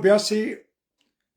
82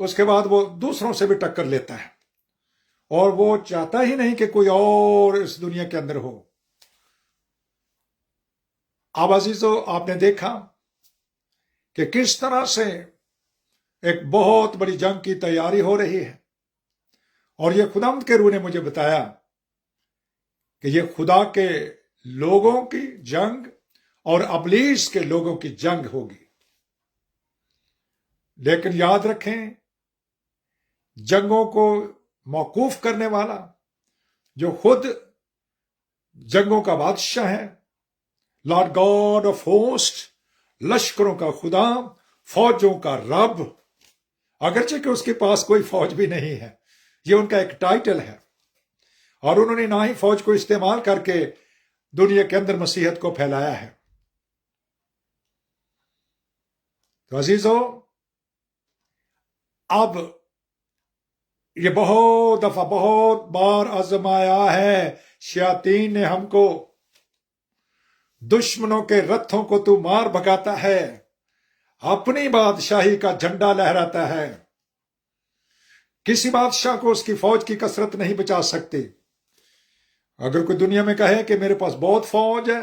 اس کے بعد وہ دوسروں سے بھی ٹکر لیتا ہے، اور وہ چاہتا ہی نہیں کہ کوئی اور اس دنیا کے اندر ہو۔ اب عزیزو، آپ نے دیکھا کہ کس طرح سے ایک بہت بڑی جنگ کی تیاری ہو رہی ہے، اور یہ خداوند کے روح نے مجھے بتایا کہ یہ خدا کے لوگوں کی جنگ اور ابلیس کے لوگوں کی جنگ ہوگی۔ لیکن یاد رکھیں، جنگوں کو موقوف کرنے والا جو خود جنگوں کا بادشاہ ہے، لارڈ گاڈ آف ہوسٹ، لشکروں کا خدا، فوجوں کا رب، اگرچہ کہ اس کے پاس کوئی فوج بھی نہیں ہے، یہ ان کا ایک ٹائٹل ہے، اور انہوں نے نہ ہی فوج کو استعمال کر کے دنیا کے اندر مسیحیت کو پھیلایا ہے۔ تو عزیزو، اب یہ بہت دفعہ، بہت بار آزمایا ہے شیاطین نے ہم کو، دشمنوں کے رتھوں کو تو مار بھگاتا ہے، اپنی بادشاہی کا جھنڈا لہراتا ہے، کسی بادشاہ کو اس کی فوج کی کثرت نہیں بچا سکتی۔ اگر کوئی دنیا میں کہے کہ میرے پاس بہت فوج ہے،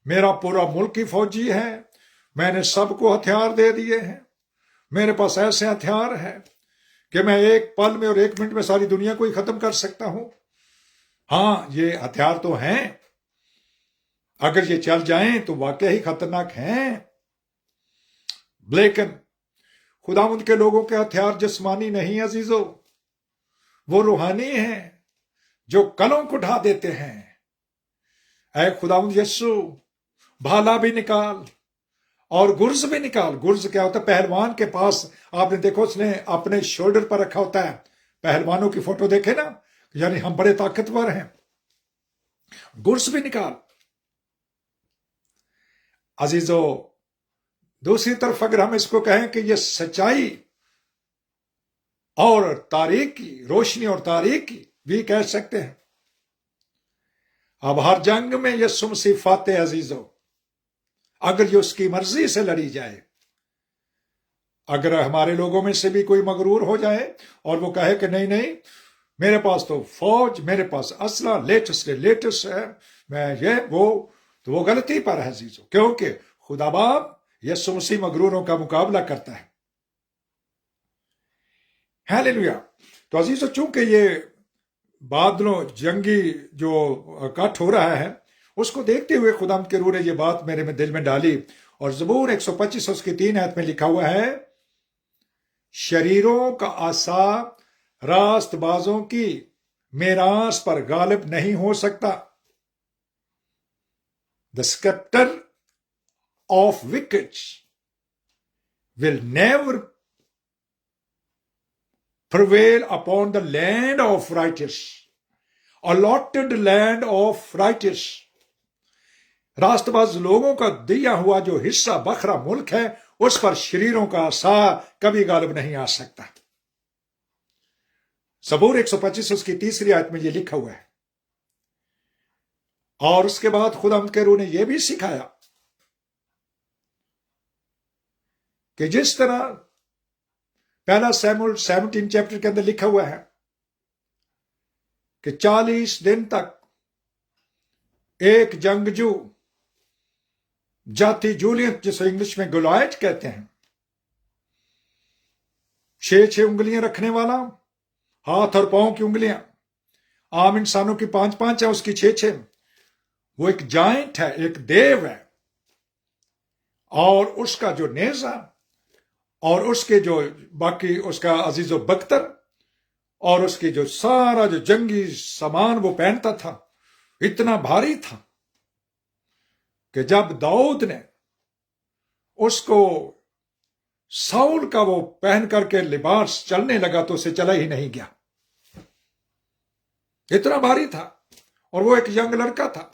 میرا پورا ملک ہی فوجی ہے، میں نے سب کو ہتھیار دے دیے ہیں، میرے پاس ایسے ہتھیار ہیں کہ میں ایک پل میں اور ایک منٹ میں ساری دنیا کو ہی ختم کر سکتا ہوں، ہاں یہ ہتھیار تو ہیں، اگر یہ چل جائیں تو واقعی خطرناک ہیں، لیکن خداوند کے لوگوں کے ہتھیار جسمانی نہیں عزیزو، وہ روحانی ہیں جو کلوں کو ڈھا دیتے ہیں۔ اے خداوند یسوع، بھالا بھی نکال اور گرز بھی نکال۔ گرز کیا ہوتا ہے؟ پہلوان کے پاس آپ نے دیکھو، اس نے اپنے شولڈر پر رکھا ہوتا ہے، پہلوانوں کی فوٹو دیکھے نا، یعنی ہم بڑے طاقتور ہیں۔ گرز بھی نکال۔ عزیزو، دوسری طرف اگر ہم اس کو کہیں کہ یہ سچائی اور تاریکی، روشنی اور تاریکی بھی کہہ سکتے ہیں۔ اب ہر جنگ میں یسوع مسیح فاتح عزیزو، اگر یہ اس کی مرضی سے لڑی جائے۔ اگر ہمارے لوگوں میں سے بھی کوئی مغرور ہو جائے اور وہ کہے کہ نہیں نہیں، میرے پاس تو فوج، میرے پاس اسلحہ لیٹسٹ ہے، میں یہ وہ، تو وہ غلطی پر ہے عزیزو، کیونکہ خدا باپ یسوع مسیح مغروروں کا مقابلہ کرتا ہے۔ ہیلیلویا۔ تو عزیزو، چونکہ یہ بادلوں جنگی جو کٹ ہو رہا ہے، اس کو دیکھتے ہوئے خدا کے روح نے یہ بات میرے میں دل میں ڈالی، اور زبور 125 اس کی 3 آیت میں لکھا ہوا ہے، شریروں کا عصا راست بازوں کی میراث پر غالب نہیں ہو سکتا۔ The scepter of wicked will never prevail upon the land of righteous, allotted land of righteous۔ راست باز لوگوں کا دیا ہوا جو حصہ بکھرا ملک ہے، اس پر شریروں کا عصا کبھی غالب نہیں آ سکتا۔ زبور 125 اس کی 3 آیت میں یہ لکھا ہوا ہے۔ اور اس کے بعد خدا کے روح نے یہ بھی سکھایا کہ جس طرح پہلا سیموئیل 17 چیپٹر کے اندر لکھا ہوا ہے کہ 40 دن تک ایک جنگجو، جاتی جولیت جسے انگلش میں گولائٹ کہتے ہیں، 6 انگلیاں رکھنے والا، ہاتھ اور پاؤں کی انگلیاں عام انسانوں کی 5 ہیں، اس کی 6، وہ ایک جائنٹ ہے، ایک دیو ہے، اور اس کا جو نیزہ اور اس کے جو باقی اس کا عزیز و بختر اور اس کی جو سارا جو جنگی سامان وہ پہنتا تھا، اتنا بھاری تھا کہ جب داؤد نے اس کو ساؤل کا وہ پہن کر کے لباس چلنے لگا تو اسے چلا ہی نہیں گیا، اتنا بھاری تھا، اور وہ ایک ینگ لڑکا تھا،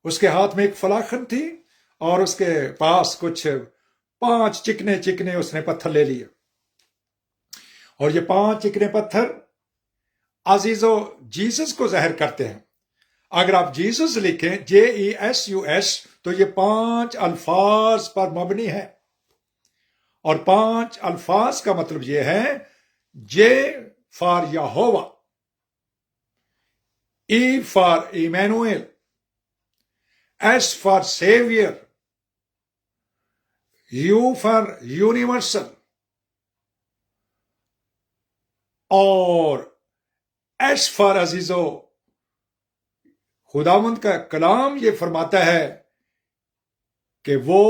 اس کے ہاتھ میں ایک فلاخن تھی، اور اس کے پاس کچھ 5 چکنے اس نے پتھر لے لیے، اور یہ 5 چکنے پتھر عزیزو جیسس کو ظاہر کرتے ہیں۔ اگر آپ جیسس لکھیں JESUS تو یہ 5 الفاظ پر مبنی ہے، اور 5 الفاظ کا مطلب یہ ہے: J for Yahweh, E for Emmanuel, S for saviour, U for universal, اور ایس فار عزیزو خداوند کا کلام یہ فرماتا ہے کہ وہ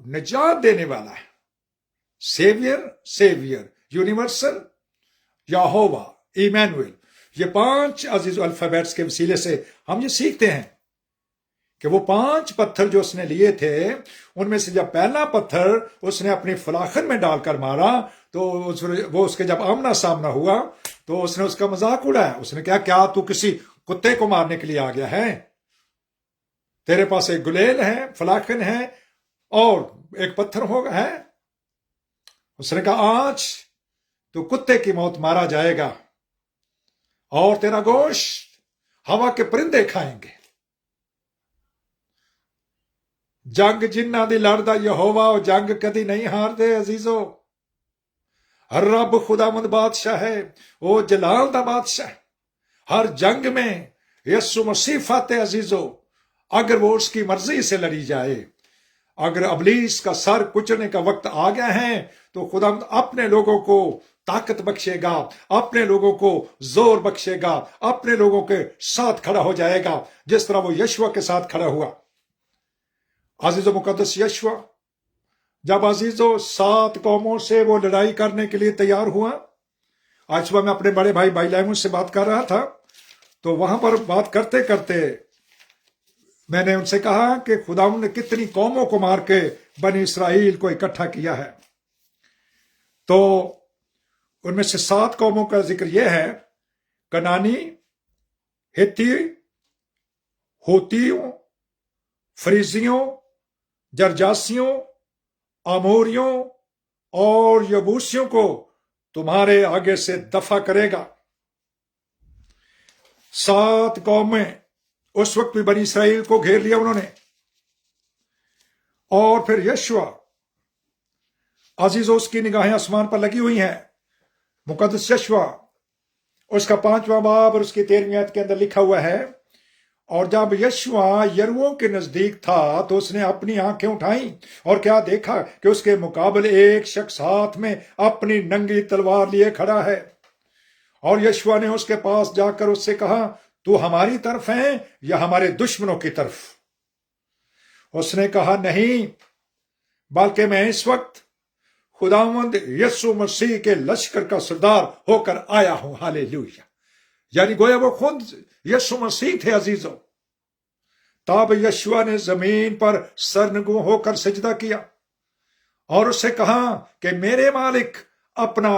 نجات دینے والا ہے. Saviour, universal, Yahweh, Emmanuel. یہ 5 عزیز الفابیٹس کے وسیلے سے ہم یہ سیکھتے ہیں کہ وہ 5 پتھر جو اس نے لیے تھے، ان میں سے جب پہلا پتھر اس نے اپنی فلاخن میں ڈال کر مارا تو وہ اس کے جب آمنا سامنا ہوا تو اس نے اس کا مذاق اڑایا. اس نے کہا کیا تو کسی کتے کو مارنے کے لیے آ گیا ہے؟ تیرے پاس ایک گلیل ہے، فلاخن ہے اور ایک پتھر ہوگا ہے. اس نے کہا آج تو کتے کی موت مارا جائے گا اور تیرا گوشت ہوا کے پرندے کھائیں گے. جنگ جنہ دی لڑدا یہوہ، اور جنگ کدی نہیں ہار دے عزیزو. رب خداوند بادشاہ ہے، وہ جلال دا بادشاہ ہے. ہر جنگ میں یسوع مسیح فاتح عزیزو. اگر وہ اس کی مرضی سے لڑی جائے، اگر ابلیس کا سر کچلنے کا وقت آ گیا ہے تو خداوند اپنے لوگوں کو طاقت بخشے گا، اپنے لوگوں کو زور بخشے گا، اپنے لوگوں کے ساتھ کھڑا ہو جائے گا جس طرح وہ یشوع کے ساتھ کھڑا ہوا. عزیز و مقدس یشوع جب عزیزو 7 قوموں سے وہ لڑائی کرنے کے لیے تیار ہوا. آج صبح میں اپنے بڑے بھائی لیمون سے بات کر رہا تھا تو وہاں پر بات کرتے کرتے میں نے ان سے کہا کہ خداوند نے کتنی قوموں کو مار کے بنی اسرائیل کو اکٹھا کیا ہے. تو ان میں سے 7 قوموں کا ذکر یہ ہے: کنانی، ہتی، ہوتیوں، فریزیوں، جرجاسیوں، آموریوں اور یبوسیوں کو تمہارے آگے سے دفع کرے گا. 7 قومیں اس وقت بھی بنی اسرائیل کو گھیر لیا انہوں نے. اور پھر یشوع عزیزو اس کی نگاہیں آسمان پر لگی ہوئی ہیں. مقدس یشوع اس کا 5واں باب اور اس کی 13ویں آیت کے اندر لکھا ہوا ہے: اور جب یشوع یریکو کے نزدیک تھا تو اس نے اپنی آنکھیں اٹھائیں اور کیا دیکھا کہ اس کے مقابل ایک شخص ہاتھ میں اپنی ننگی تلوار لیے کھڑا ہے. اور یشوع نے اس کے پاس جا کر اس سے کہا تو ہماری طرف ہے یا ہمارے دشمنوں کی طرف؟ اس نے کہا نہیں، بلکہ میں اس وقت خداوند یسوع مسیح کے لشکر کا سردار ہو کر آیا ہوں. ہاللیلویہ. یعنی گویا وہ خود یسوع مسیح تھے عزیزو. تب یشوع نے زمین پر سرنگوں ہو کر سجدہ کیا اور اس سے کہا کہ میرے مالک اپنے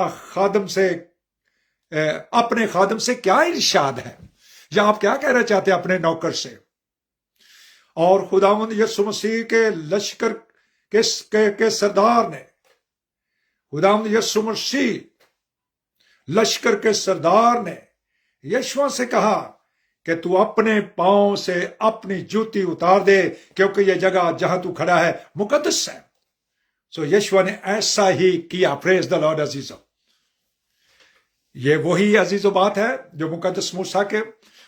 خادم سے کیا ارشاد ہے، یا آپ کیا کہنا چاہتے ہیں اپنے نوکر سے؟ اور خداوند یسوع مسیح کے لشکر کے سردار نے، خداوند یسوع مسیح لشکر کے سردار نے یشوع سے کہا کہ تو اپنے پاؤں سے اپنی جوتی اتار دے کیونکہ یہ جگہ جہاں تو کھڑا ہے مقدس ہے. سو یشوع نے ایسا ہی کیا. پریز دی لارڈ عزیزو. یہ وہی عزیزو بات ہے جو مقدس موسیٰ کے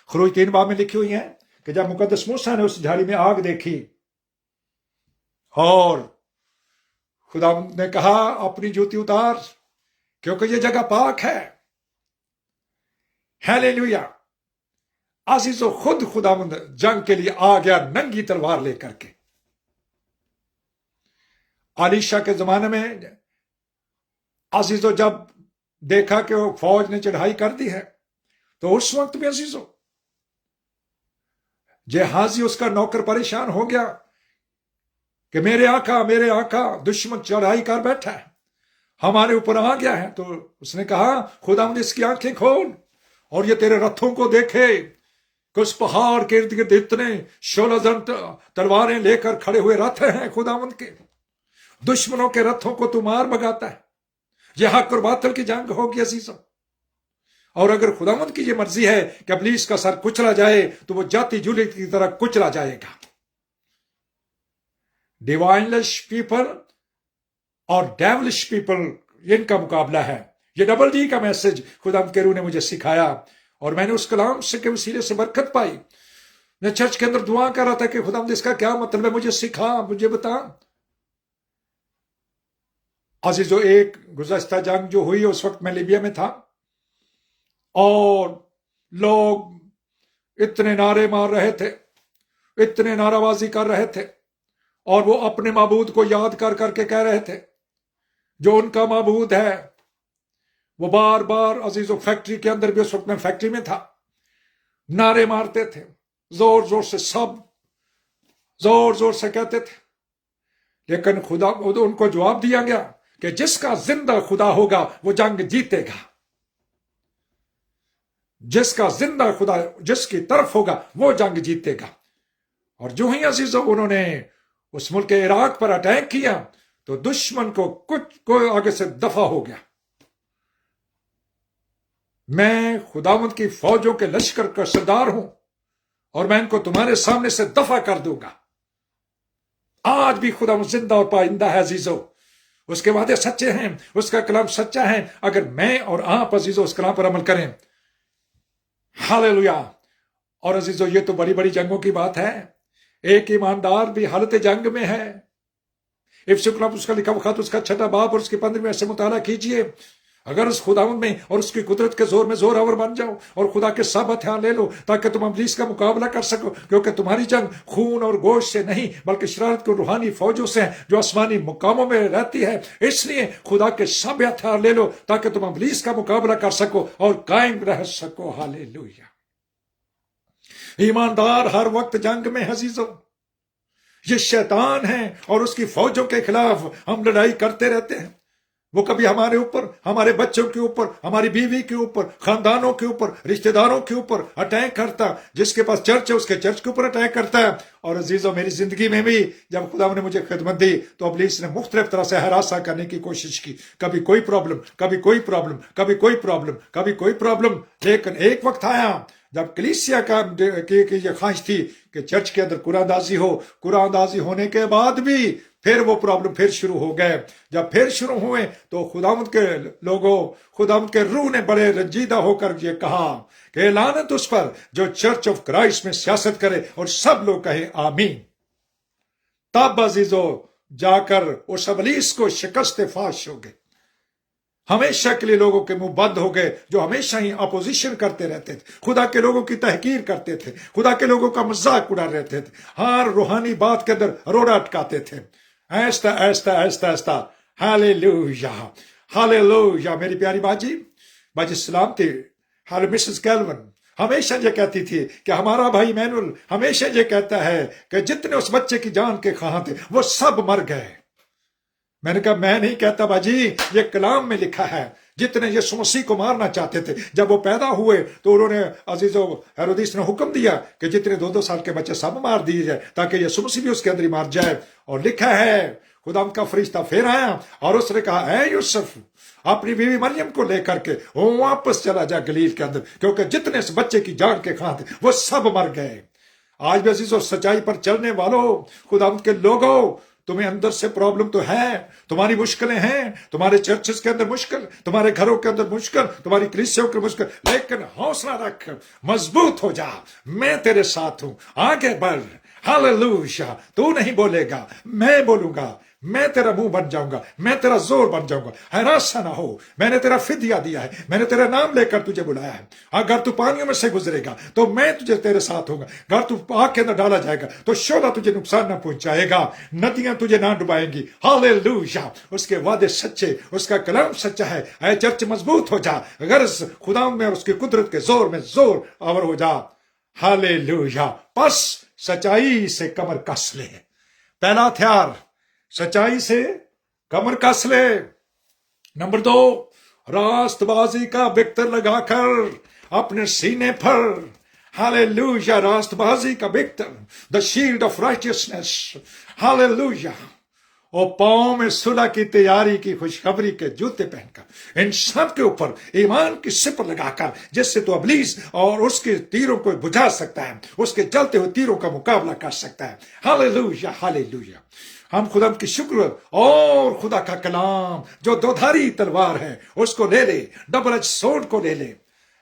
خروج 3 باب میں لکھی ہوئی ہے کہ جب مقدس موسیٰ نے اس جھاڑی میں آگ دیکھی اور خدا نے کہا اپنی جوتی اتار کیونکہ یہ جگہ پاک ہے. ہیلیلویا. عزیزو خود خداوند جنگ کے لیے آ گیا ننگی تلوار لے کر کے. علیشا کے زمانے میں عزیزو جب دیکھا کہ وہ فوج نے چڑھائی کر دی ہے تو اس وقت بھی عزیزو جہازی اس کا نوکر پریشان ہو گیا کہ میرے آقا دشمن چڑھائی کر بیٹھا ہے، ہمارے اوپر آ گیا ہے. تو اس نے کہا خداوند اس کی آنکھیں کھول اور یہ تیرے رتھوں کو دیکھے کہ اس پہاڑ کے ارد گرد اتنے شعلہ زن تلواریں لے کر کھڑے ہوئے رتھ ہیں خداوند کے. دشمنوں کے رتھوں کو تو مار بگاتا ہے. یہ حق اور باطل کی جنگ ہوگی عزیزو. اور اگر خداوند کی یہ مرضی ہے کہ ابلیس کا سر کچلا جائے تو وہ جاتی جولی کی طرح کچلا جائے گا. ڈیوائن لش پیپل اور ڈیولش پیپل، ان کا مقابلہ ہے۔ یہ ڈبل ڈی کا میسج خدا کے روح نے مجھے سکھایا، اور میں نے اس کلام سے کے وسیلے سے برکت پائی۔ میں چرچ کے اندر دعا کر رہا تھا کہ خدا اس کا کیا مطلب ہے، مجھے سکھا، مجھے بتا۔ عزیزو، ایک گزشتہ جنگ جو ہوئی اس وقت میں لیبیا میں تھا، اور لوگ اتنے نعرے مار رہے تھے، اتنے نعرہ بازی کر رہے تھے، اور وہ اپنے معبود کو یاد کر کر کے کہہ رہے تھے جو ان کا معبود ہے۔ وہ بار بار عزیزو، فیکٹری کے اندر بھی، اس وقت میں فیکٹری میں تھا، نعرے مارتے تھے، زور زور سے، سب زور زور سے کہتے تھے، لیکن خدا ان کو جواب دیا گیا کہ جس کا زندہ خدا ہوگا وہ جنگ جیتے گا، جس کا زندہ خدا جس کی طرف ہوگا وہ جنگ جیتے گا۔ اور جو ہی عزیزو انہوں نے اس ملک عراق پر اٹیک کیا تو دشمن کو کوئی آگے سے دفع ہو گیا۔ میں خداوند کی فوجوں کے لشکر کا سردار ہوں، اور میں ان کو تمہارے سامنے سے دفع کر دوں گا۔ آج بھی خداوند زندہ اور پائندہ ہے عزیزو، اس کے وعدے سچے ہیں، اس کا کلام سچا ہے، اگر میں اور آپ عزیزو اس کلام پر عمل کریں۔ ہاللویا۔ اور عزیزو، یہ تو بڑی بڑی جنگوں کی بات ہے، ایک ایماندار بھی حالت جنگ میں ہے۔ افسیوں کلام اس کا لکھا ہوا خط، اس کا 6 باب اور اس کی 15ویں سے مطالعہ کیجئے۔ اگر اس خداوند میں اور اس کی قدرت کے زور میں زور آور بن جاؤ، اور خدا کے سب ہتھیار لے لو تاکہ تم ابلیس کا مقابلہ کر سکو، کیونکہ تمہاری جنگ خون اور گوشت سے نہیں بلکہ شرارت کو روحانی فوجوں سے ہے جو آسمانی مقاموں میں رہتی ہے۔ اس لیے خدا کے سب ہتھیار لے لو تاکہ تم ابلیس کا مقابلہ کر سکو اور قائم رہ سکو۔ ہاللویا۔ ایماندار ہر وقت جنگ میں عزیزو، یہ شیطان ہے اور اس کی فوجوں کے خلاف ہم لڑائی کرتے رہتے ہیں۔ وہ کبھی ہمارے اوپر، ہمارے بچوں کے اوپر، ہماری بیوی کے اوپر، خاندانوں کے اوپر، رشتہ داروں کے اوپر اٹیک کرتا، جس کے پاس چرچ ہے اس کے چرچ کے اوپر اٹیک کرتا ہے۔ اور عزیزو، میری زندگی میں بھی جب خدا نے مجھے خدمت دی تو ابلیس نے مختلف طرح سے ہراساں کرنے کی کوشش کی، کبھی کوئی پرابلم، کبھی کوئی پرابلم، کبھی کوئی پرابلم، کبھی کوئی پرابلم۔ لیکن ایک وقت آیا جب کلیسیا کی یہ خواہش تھی کہ چرچ کے اندر قرآن اندازی ہو، قرآن اندازی ہونے کے بعد بھی پھر وہ پرابلم پھر شروع ہو گئے۔ جب پھر شروع ہوئے تو خداوند کے لوگوں، خداوند کے روح نے بڑے رنجیدہ ہو کر یہ کہا کہ لعنت اس پر جو چرچ آف کرائسٹ میں سیاست کرے، اور سب لوگ کہیں آمین۔ تب عزیزو جا کر اس ابلیس کو شکست فاش ہو گئے۔ ہمیشہ کے لیے لوگوں کے منہ بند ہو گئے جو ہمیشہ ہی اپوزیشن کرتے رہتے تھے، خدا کے لوگوں کی تحقیر کرتے تھے، خدا کے لوگوں کا مذاق اڑا رہتے تھے، ہر روحانی بات کے اندر روڑا اٹکاتے تھے۔ ایستا ایستا ایستا ایستا۔ Hallelujah, hallelujah. میری پیاری باجی سلامتی، ہر مسز کیلون ہمیشہ یہ کہتی تھی کہ ہمارا بھائی مینول ہمیشہ یہ کہتا ہے کہ جتنے اس بچے کی جان کے خواہاں تھے وہ سب مر گئے۔ میں نے کہا میں نہیں کہتا باجی، یہ کلام میں لکھا ہے۔ جتنے یسوع مسیح کو مارنا چاہتے تھے جب وہ پیدا ہوئے تو انہوں نے عزیزو ہیرودیس نے حکم دیا کہ جتنے 2 سال کے بچے سب مار دیے جائے تاکہ یسوع مسیح بھی اس کے اندر ہی مار جائے۔ اور لکھا ہے خدا کا فرشتہ پھر آیا اور اس نے کہا اے یوسف اپنی بیوی مریم کو لے کر کے واپس چلا جا گلیل کے اندر، کیونکہ جتنے اس بچے کی جان کے خواہاں تھے وہ سب مر گئے۔ آج بھی عزیزو سچائی پر چلنے والوں، خدا کے لوگوں، تمہیں اندر سے پرابلم تو ہے، تمہاری مشکلیں ہیں، تمہارے چرچز کے اندر مشکل، تمہارے گھروں کے اندر مشکل، تمہاری کلیسیوں کے مشکل، لیکن حوصلہ رکھ، مضبوط ہو جا، میں تیرے ساتھ ہوں، آگے بڑھ۔ ہاللویا۔ تو نہیں بولے گا، میں بولوں گا، میں تیرا منہ بن جاؤں گا، میں تیرا زور بن جاؤں گا۔ ہراساں نہ ہو، میں نے تیرا فدیہ دیا ہے، میں نے تیرا نام لے کر تجھے بلایا ہے۔ اگر تو پانیوں میں سے گزرے گا تو میں تجھے تیرے ساتھ ہوں گا، اگر تو آگ کے اندر ڈالا جائے گا تو شعلہ تجھے نقصان نہ پہنچائے گا، ندیاں تجھے نہ ڈبائیں گی۔ ہاللویا۔ اس کے وعدے سچے، اس کا کلام سچا ہے۔ اے چرچ مضبوط ہو جا، غرض خدا میں اور اس کی قدرت کے زور میں زور آور ہو جا۔ ہاللویا۔ پس سچائی سے کمر کس لے۔ پہلا ہتھیار، سچائی سے کمر کس لے۔ نمبر 2، راست بازی کا بکتر لگا کر اپنے سینے پر، ہاللویا، راست بازی کا بکتر، the shield of righteousness, hallelujah, اور پاؤں میں صلح کی تیاری کی خوشخبری کے جوتے پہن کر، ان سب کے اوپر ایمان کی سپر لگا کر، جس سے تو ابلیس اور اس کے تیروں کو بجھا سکتا ہے، اس کے چلتے ہوئے تیروں کا مقابلہ کر سکتا ہے۔ ہاللویا، ہاللویا، ہم خدا کی شکر اور خدا کا کلام جو دودھاری تلوار ہے اس کو لے لے، ڈبل ایج سورڈ کو لے لے.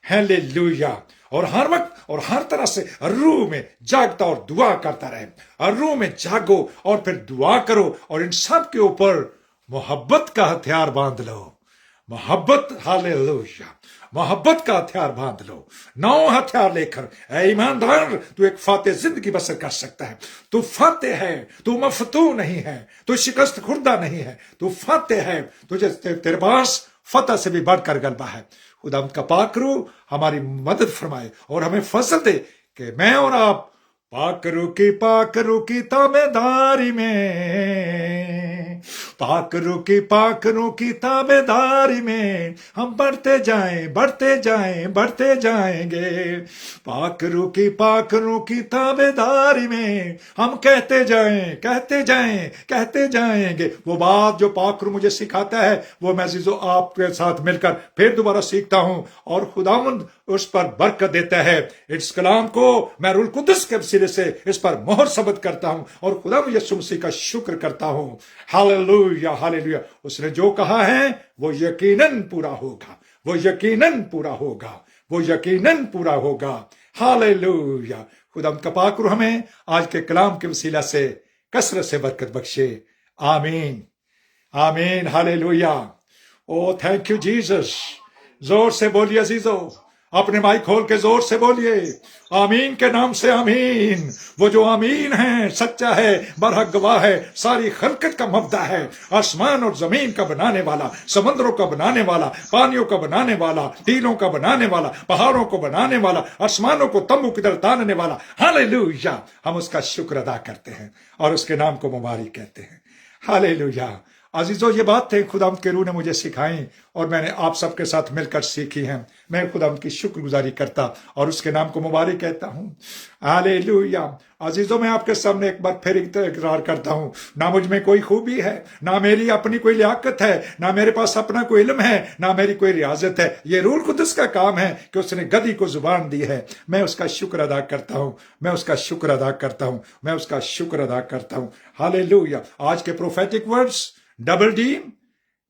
ہیلیلویا. اور ہر وقت اور ہر طرح سے روح میں جاگتا اور دعا کرتا رہے. اور روح میں جاگو اور پھر دعا کرو اور ان سب کے اوپر محبت کا ہتھیار باندھ لو. محبت، ہاللویا، محبت کا ہتھیار باندھ لو. 9 ہتھیار لے کر اے ایماندار تو ایک فاتح زندگی بسر کر سکتا ہے. تو فاتح ہے، تو مفتون نہیں ہے، تو شکست خوردہ نہیں ہے، تو فاتح ہے. تجھے تیرے پاس فتح سے بھی بڑھ کر غلبہ ہے. خدا کا پاک روح ہماری مدد فرمائے اور ہمیں فضل دے کہ میں اور آپ پاک روح کی تابع داری میں، پاک روح کی تابع داری میں ہم بڑھتے جائیں، بڑھتے جائیں، بڑھتے جائیں گے. پاک روح کی تابع داری میں ہم کہتے جائیں، کہتے جائیں، کہتے جائیں گے. وہ بات جو پاک روح مجھے سکھاتا ہے وہ میں عزیزو آپ کے ساتھ مل کر پھر دوبارہ سیکھتا ہوں اور خداوند اس پر برکت دیتا ہے. اس کلام کو میں روح القدس کے وسیلے سے اس پر مہر ثبت کرتا ہوں اور خدا یسوع مسیح کا شکر کرتا ہوں. Hallelujah, hallelujah. اس نے جو کہا ہے وہ یقیناً پورا ہوگا، وہ یقیناً پورا ہوگا، وہ یقیناً پورا ہوگا. ہاللویا. خدا کا پاک روح ہمیں آج کے کلام کے وسیلہ سے کثرت سے برکت بخشے. آمین، آمین. Hallelujah. Oh thank you Jesus. زور سے بولیے عزیزو، اپنے مائک کھول کے زور سے بولیے آمین کے نام سے. آمین. وہ جو آمین ہے سچا ہے، برحق گواہ ہے، ساری خلقت کا مبدع ہے، آسمان اور زمین کا بنانے والا، سمندروں کا بنانے والا، پانیوں کا بنانے والا، ٹیلوں کا بنانے والا، پہاڑوں کو بنانے والا، آسمانوں کو تمبو کی طرح تاننے والا. ہاللویا. ہم اس کا شکر ادا کرتے ہیں اور اس کے نام کو مبارک کہتے ہیں. ہاللویا. عزیزو یہ بات تھے خدا کے روح نے مجھے سکھائیں اور میں نے آپ سب کے ساتھ مل کر سیکھی ہیں. میں خدا کی شکر گزاری کرتا اور اس کے نام کو مبارک کہتا ہوں. ہاللویا. عزیزو میں آپ کے سامنے ایک بار پھر اقرار کرتا ہوں، نہ مجھ میں کوئی خوبی ہے، نہ میری اپنی کوئی لیاقت ہے، نہ میرے پاس اپنا کوئی علم ہے، نہ میری کوئی ریاضت ہے. یہ روح القدس کا کام ہے کہ اس نے گدھی کو زبان دی ہے. میں اس کا شکر ادا کرتا ہوں، میں اس کا شکر ادا کرتا ہوں، میں اس کا شکر ادا کرتا ہوں. ہاللویا. آج کے prophetic words double D,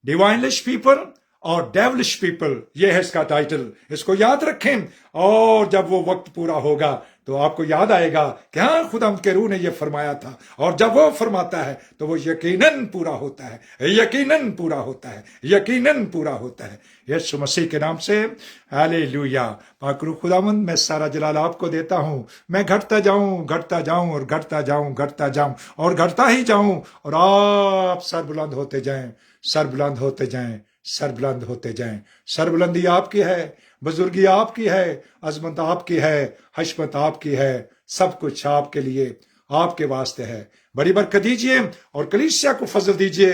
divinish people اور ڈیولش پیپل، یہ ہے اس کا ٹائٹل. اس کو یاد رکھیں اور جب وہ وقت پورا ہوگا تو آپ کو یاد آئے گا کہ ہاں خدا کے روح نے یہ فرمایا تھا، اور جب وہ فرماتا ہے تو وہ یقیناً پورا ہوتا ہے، یقیناً پورا ہوتا ہے، یقیناً پورا ہوتا ہے. یسوع مسیح کے نام سے ہاللویا. پاک روح خداوند میں سارا جلال آپ کو دیتا ہوں. میں گھٹتا جاؤں، گھٹتا جاؤں اور گھٹتا جاؤں، گھٹتا جاؤں اور گھٹتا ہی جاؤں، اور آپ سر بلند ہوتے جائیں، سر بلند ہوتے جائیں، سر بلند ہوتے جائیں. سر بلندی آپ کی ہے، بزرگی آپ کی ہے، عظمت آپ کی ہے، حشمت آپ کی ہے. سب کچھ آپ کے لیے، آپ کے واسطے ہے. بڑی برکت دیجئے اور کلیسیا کو فضل دیجئے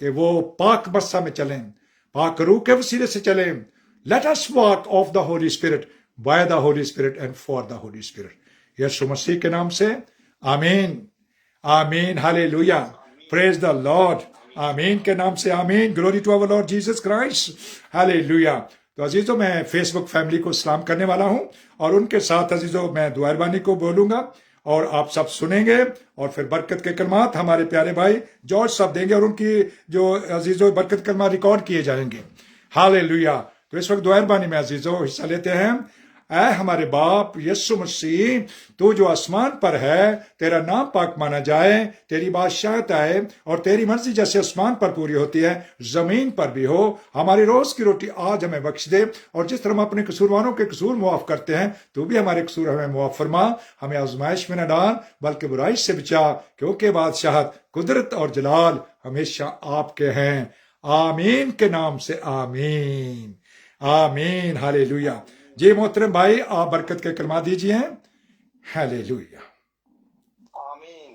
کہ وہ پاک مسا میں چلیں، پاک روح کے وسیلے سے چلیں. Let us walk of the Holy Spirit, by the Holy Spirit and for the Holy Spirit. یسوع مسیح کے نام سے آمین، آمین. ہاللویا. Praise the lord. آمین کے نام سے آمین. Glory to our lord Jesus Christ. Hallelujah. تو عزیزو میں فیس بک فیملی کو سلام کرنے والا ہوں اور ان کے ساتھ عزیزو میں دعا ربانی کو بولوں گا اور آپ سب سنیں گے اور پھر برکت کے کلمات ہمارے پیارے بھائی جارج صاحب دیں گے اور ان کی جو عزیزو برکت کلمات ریکارڈ کیے جائیں گے. ہاللویا. تو اس وقت دعا ربانی میں عزیزو حصہ لیتے ہیں. اے ہمارے باپ یسوع مسیح، تو جو آسمان پر ہے، تیرا نام پاک مانا جائے، تیری بادشاہت آئے اور تیری مرضی جیسے آسمان پر پوری ہوتی ہے زمین پر بھی ہو. ہماری روز کی روٹی آج ہمیں بخش دے، اور جس طرح ہم اپنے قصورواروں کے قصور معاف کرتے ہیں تو بھی ہمارے قصور ہمیں معاف فرما. ہمیں آزمائش میں نہ ڈال بلکہ برائی سے بچا، کیونکہ بادشاہت، قدرت اور جلال ہمیشہ آپ کے ہیں. آمین کے نام سے آمین، آمین. ہاللویا. جی محترم بھائی آپ برکت کے کلمات دیجیے. ہاللویا. آمین.